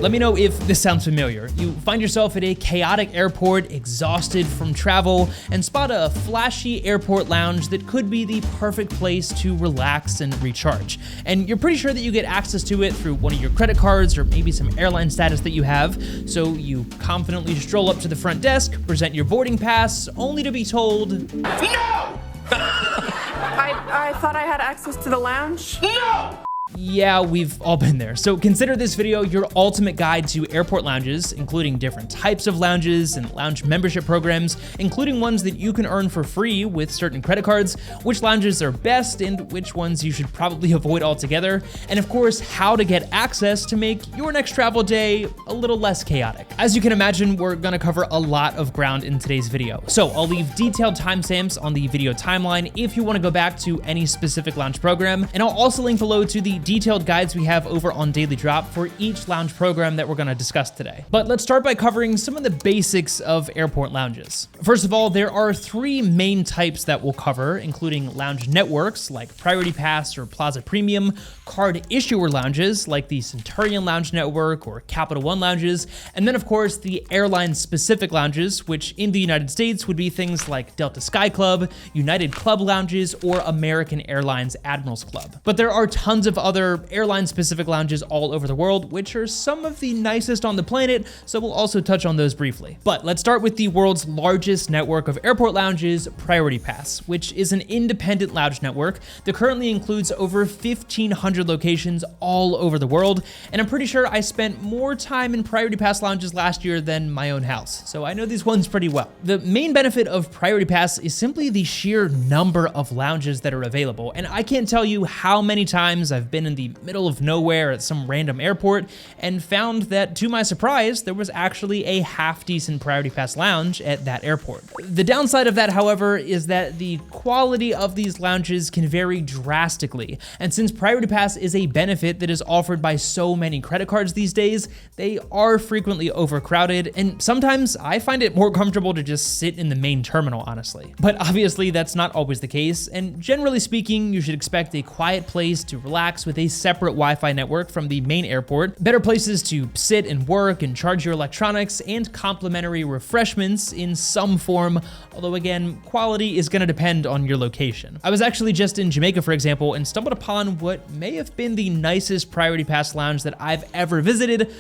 let me know if this sounds familiar. You find yourself at a chaotic airport, exhausted from travel, and spot a flashy airport lounge that could be the perfect place to relax and recharge. And you're pretty sure that you get access to it through one of your credit cards or maybe some airline status that you have. So you confidently stroll up to the front desk, present your boarding pass, only to be told, No! I thought I had access to the lounge. No! yeah, we've all been there. So consider this video your ultimate guide to airport lounges, including different types of lounges and lounge membership programs, including ones that you can earn for free with certain credit cards, which lounges are best and which ones you should probably avoid altogether, and of course, how to get access to make your next travel day a little less chaotic. As you can imagine, we're gonna cover a lot of ground in today's video. So I'll leave detailed timestamps on the video timeline if you wanna go back to any specific lounge program, and I'll also link below to the detailed guides we have over on Daily Drop for each lounge program that we're gonna discuss today. But let's start by covering some of the basics of airport lounges. First of all, there are three main types that we'll cover, including lounge networks like Priority Pass or Plaza Premium, card issuer lounges like the Centurion Lounge Network or Capital One lounges, and then of course the airline specific lounges, which in the United States would be things like Delta Sky Club, United Club lounges, or American Airlines Admirals Club. But there are tons of other airline-specific lounges all over the world, which are some of the nicest on the planet, so we'll also touch on those briefly. But let's start with the world's largest network of airport lounges, Priority Pass, which is an independent lounge network that currently includes over 1,500 locations all over the world, and I'm pretty sure I spent more time in Priority Pass lounges last year than my own house, so I know these ones pretty well. The main benefit of Priority Pass is simply the sheer number of lounges that are available, and I can't tell you how many times I've been in the middle of nowhere at some random airport and found that, to my surprise, there was actually a half-decent Priority Pass lounge at that airport. The downside of that, however, is that the quality of these lounges can vary drastically, and since Priority Pass is a benefit that is offered by so many credit cards these days, they are frequently overcrowded, and sometimes I find it more comfortable to just sit in the main terminal, honestly. But obviously, that's not always the case, and generally speaking, you should expect a quiet place to relax with a separate Wi-Fi network from the main airport, better places to sit and work and charge your electronics, and complimentary refreshments in some form, although again, quality is gonna depend on your location. I was actually just in Jamaica, for example, and stumbled upon what may have been the nicest Priority Pass lounge that I've ever visited.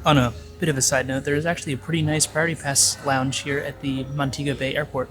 On a bit of a side note, there is actually a pretty nice Priority Pass lounge here at the Montego Bay Airport.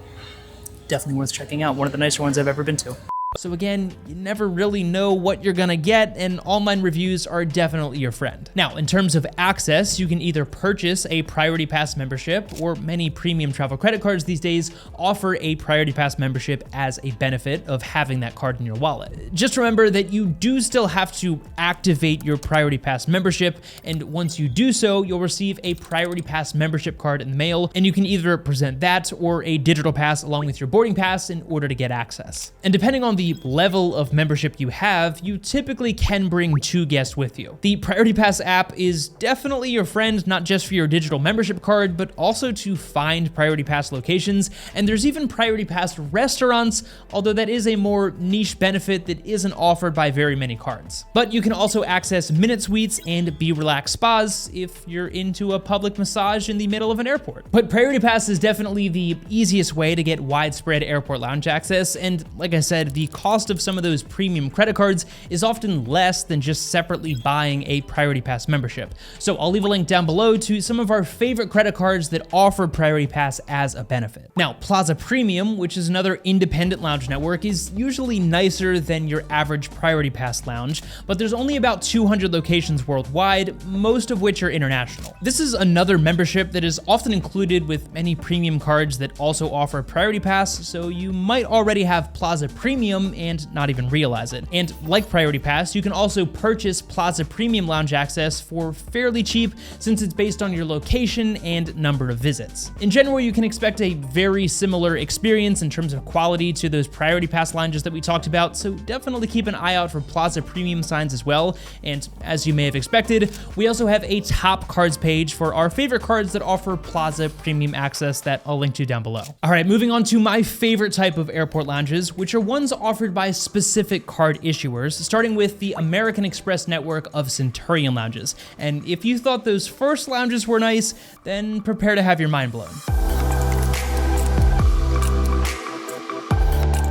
Definitely worth checking out, one of the nicer ones I've ever been to. So again, you never really know what you're gonna get, and online reviews are definitely your friend. Now, in terms of access, you can either purchase a Priority Pass membership, or many premium travel credit cards these days offer a Priority Pass membership as a benefit of having that card in your wallet. Just remember that you do still have to activate your Priority Pass membership, and once you do so, you'll receive a Priority Pass membership card in the mail, and you can either present that or a digital pass along with your boarding pass in order to get access. And depending on the level of membership you have, you typically can bring 2 guests with you. The Priority Pass app is definitely your friend, not just for your digital membership card, but also to find Priority Pass locations, and there's even Priority Pass restaurants, although that is a more niche benefit that isn't offered by very many cards. But you can also access Minute Suites and Be Relaxed spas if you're into a public massage in the middle of an airport. But Priority Pass is definitely the easiest way to get widespread airport lounge access, and like I said, the cost of some of those premium credit cards is often less than just separately buying a Priority Pass membership. So I'll leave a link down below to some of our favorite credit cards that offer Priority Pass as a benefit. Now, Plaza Premium, which is another independent lounge network, is usually nicer than your average Priority Pass lounge, but there's only about 200 locations worldwide, most of which are international. This is another membership that is often included with many premium cards that also offer Priority Pass, so you might already have Plaza Premium and not even realize it. And like Priority Pass, you can also purchase Plaza Premium lounge access for fairly cheap since it's based on your location and number of visits. In general, you can expect a very similar experience in terms of quality to those Priority Pass lounges that we talked about, so definitely keep an eye out for Plaza Premium signs as well. And as you may have expected, we also have a top cards page for our favorite cards that offer Plaza Premium access that I'll link to down below. All right, moving on to my favorite type of airport lounges, which are ones offered offered by specific card issuers, starting with the American Express network of Centurion Lounges. And if you thought those first lounges were nice, then prepare to have your mind blown.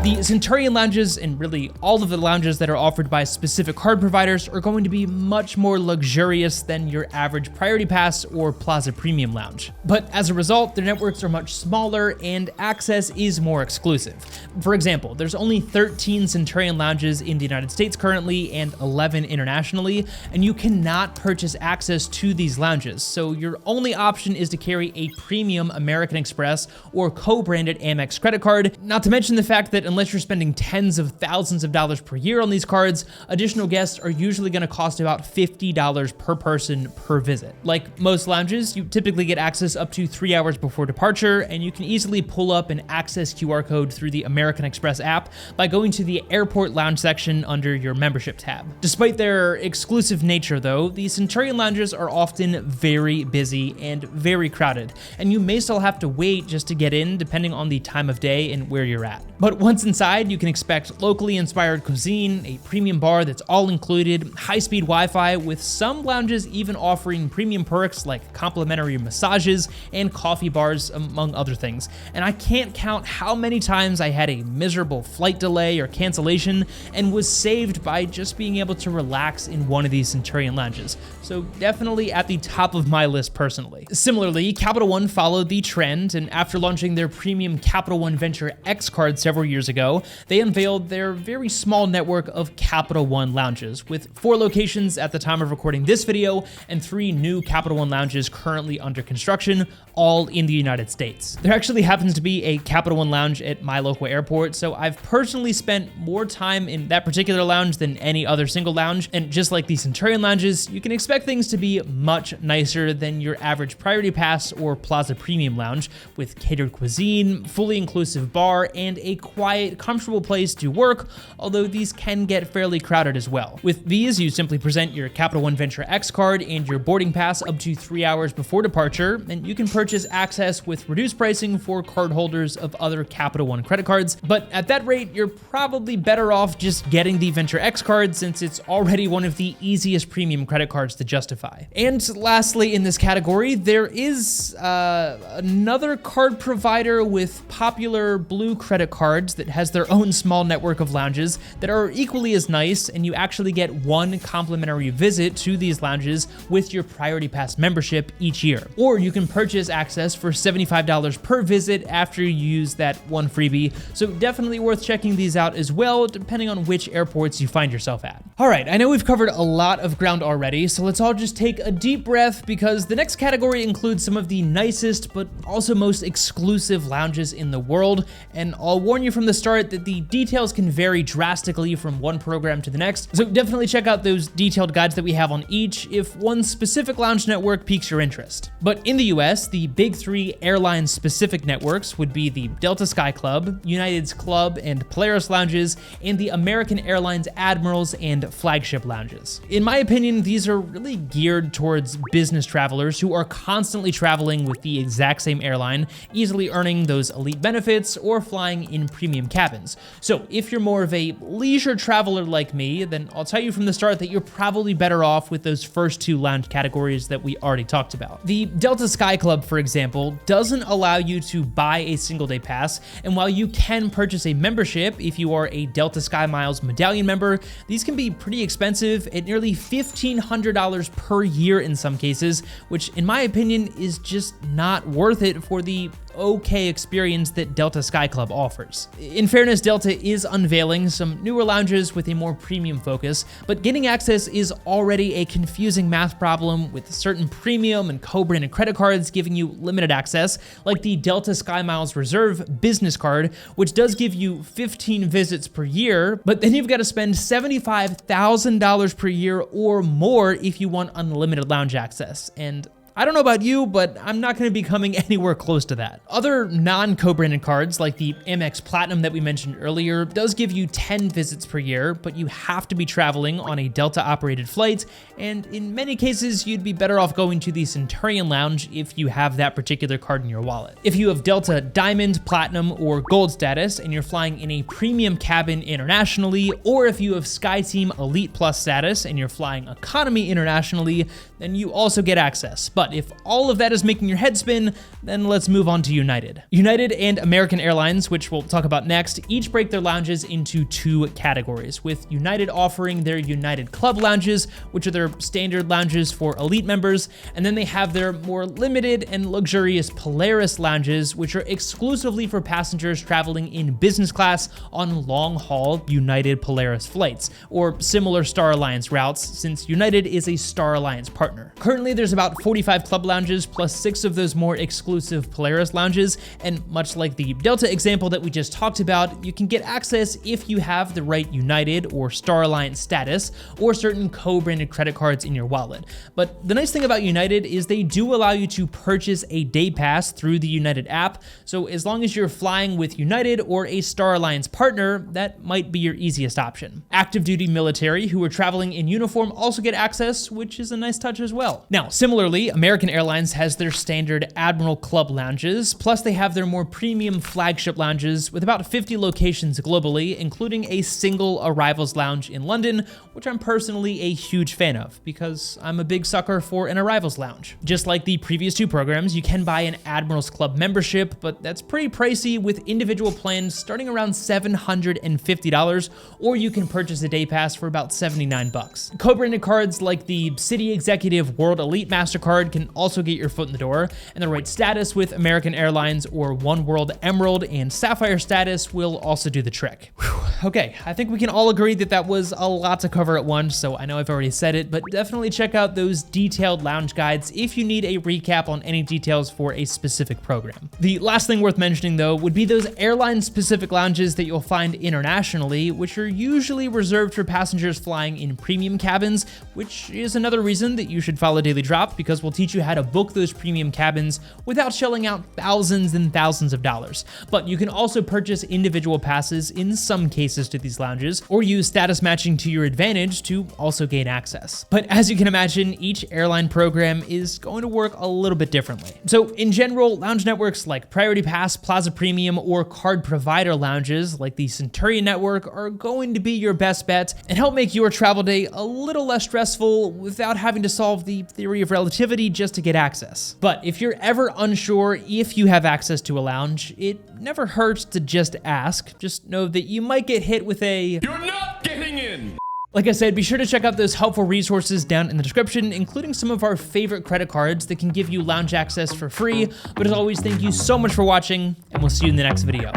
The Centurion Lounges, and really all of the lounges that are offered by specific card providers, are going to be much more luxurious than your average Priority Pass or Plaza Premium lounge. But as a result, their networks are much smaller and access is more exclusive. For example, there's only 13 Centurion Lounges in the United States currently and 11 internationally, and you cannot purchase access to these lounges. So your only option is to carry a premium American Express or co-branded Amex credit card, not to mention the fact that unless you're spending tens of thousands of dollars per year on these cards, additional guests are usually going to cost about $50 per person per visit. Like most lounges, you typically get access up to 3 hours before departure, and you can easily pull up an access QR code through the American Express app by going to the airport lounge section under your membership tab. Despite their exclusive nature though, the Centurion Lounges are often very busy and very crowded, and you may still have to wait just to get in depending on the time of day and where you're at. But once inside, you can expect locally inspired cuisine, a premium bar that's all included, high-speed Wi-Fi, with some lounges even offering premium perks like complimentary massages and coffee bars, among other things. And I can't count how many times I had a miserable flight delay or cancellation and was saved by just being able to relax in one of these Centurion Lounges. So definitely at the top of my list personally. Similarly, Capital One followed the trend, and after launching their premium Capital One Venture X card several years ago, they unveiled their very small network of Capital One Lounges, with 4 locations at the time of recording this video and 3 new Capital One Lounges currently under construction, all in the United States. There actually happens to be a Capital One Lounge at my local airport, so I've personally spent more time in that particular lounge than any other single lounge, and just like the Centurion Lounges, you can expect things to be much nicer than your average Priority Pass or Plaza Premium lounge, with catered cuisine, fully inclusive bar, and a quiet, comfortable place to work, although these can get fairly crowded as well. With these, you simply present your Capital One Venture X card and your boarding pass up to 3 hours before departure, and you can purchase access with reduced pricing for cardholders of other Capital One credit cards. But at that rate, you're probably better off just getting the Venture X card, since it's already one of the easiest premium credit cards to justify. And lastly, in this category, there is another card provider with popular blue credit cards that has their own small network of lounges that are equally as nice, and you actually get 1 complimentary visit to these lounges with your Priority Pass membership each year. Or you can purchase access for $75 per visit after you use that 1 freebie, so definitely worth checking these out as well, depending on which airports you find yourself at. All right, I know we've covered a lot of ground already, so let's all just take a deep breath, because the next category includes some of the nicest but also most exclusive lounges in the world, and I'll warn you from the start that the details can vary drastically from one program to the next, so definitely check out those detailed guides that we have on each if one specific lounge network piques your interest. But in the US, the big 3 airline-specific networks would be the Delta Sky Club, United's Club and Polaris Lounges, and the American Airlines Admirals and Flagship Lounges. In my opinion, these are really geared towards business travelers who are constantly traveling with the exact same airline, easily earning those elite benefits or flying in premium cabins. So if you're more of a leisure traveler like me, then I'll tell you from the start that you're probably better off with those first 2 lounge categories that we already talked about. The Delta Sky Club, for example, doesn't allow you to buy a single day pass, and while you can purchase a membership if you are a Delta Sky Miles Medallion member, these can be pretty expensive at nearly $1,500 per year in some cases, which in my opinion is just not worth it for the okay experience that Delta Sky Club offers. In fairness, Delta is unveiling some newer lounges with a more premium focus, but getting access is already a confusing math problem, with certain premium and co-branded credit cards giving you limited access, like the Delta Sky Miles Reserve business card, which does give you 15 visits per year, but then you've got to spend $75,000 per year or more if you want unlimited lounge access. And I don't know about you, but I'm not going to be coming anywhere close to that. Other non-co-branded cards, like the Amex Platinum that we mentioned earlier, does give you 10 visits per year, but you have to be traveling on a Delta-operated flight, and in many cases, you'd be better off going to the Centurion Lounge if you have that particular card in your wallet. If you have Delta Diamond, Platinum, or Gold status, and you're flying in a premium cabin internationally, or if you have SkyTeam Elite Plus status, and you're flying economy internationally, then you also get access. But if all of that is making your head spin, then let's move on to United. United and American Airlines, which we'll talk about next, each break their lounges into two categories, with United offering their United Club lounges, which are their standard lounges for elite members, and then they have their more limited and luxurious Polaris lounges, which are exclusively for passengers traveling in business class on long-haul United Polaris flights, or similar Star Alliance routes, since United is a Star Alliance partner. Currently, there's about 45 club lounges plus 6 of those more exclusive Polaris lounges, and much like the Delta example that we just talked about, you can get access if you have the right United or Star Alliance status or certain co-branded credit cards in your wallet. But the nice thing about United is they do allow you to purchase a day pass through the United app, so as long as you're flying with United or a Star Alliance partner, that might be your easiest option. Active duty military who are traveling in uniform also get access, which is a nice touch as well. Now, similarly, American Airlines has their standard Admiral Club lounges, plus they have their more premium flagship lounges with about 50 locations globally, including a single arrivals lounge in London, which I'm personally a huge fan of because I'm a big sucker for an arrivals lounge. Just like the previous two programs, you can buy an Admirals Club membership, but that's pretty pricey with individual plans starting around $750, or you can purchase a day pass for about $79. Co-branded cards like the City Executive World Elite MasterCard can also get your foot in the door, and the right status with American Airlines or One World Emerald and Sapphire status will also do the trick. Whew. Okay, I think we can all agree that that was a lot to cover at once, so I know I've already said it, but definitely check out those detailed lounge guides if you need a recap on any details for a specific program. The last thing worth mentioning though would be those airline-specific lounges that you'll find internationally, which are usually reserved for passengers flying in premium cabins, which is another reason that you should follow Daily Drop, because we'll teach you how to book those premium cabins without shelling out thousands and thousands of dollars. But you can also purchase individual passes in some cases to these lounges, or use status matching to your advantage to also gain access. But as you can imagine, each airline program is going to work a little bit differently. So in general, lounge networks like Priority Pass, Plaza Premium, or card provider lounges like the Centurion network are going to be your best bet and help make your travel day a little less stressful without having to solve the theory of relativity just to get access. But if you're ever unsure if you have access to a lounge, it never hurts to just ask. Just know that you might get hit with a "you're not getting in." Like I said, be sure to check out those helpful resources down in the description, including some of our favorite credit cards that can give you lounge access for free. But as always, thank you so much for watching, and we'll see you in the next video.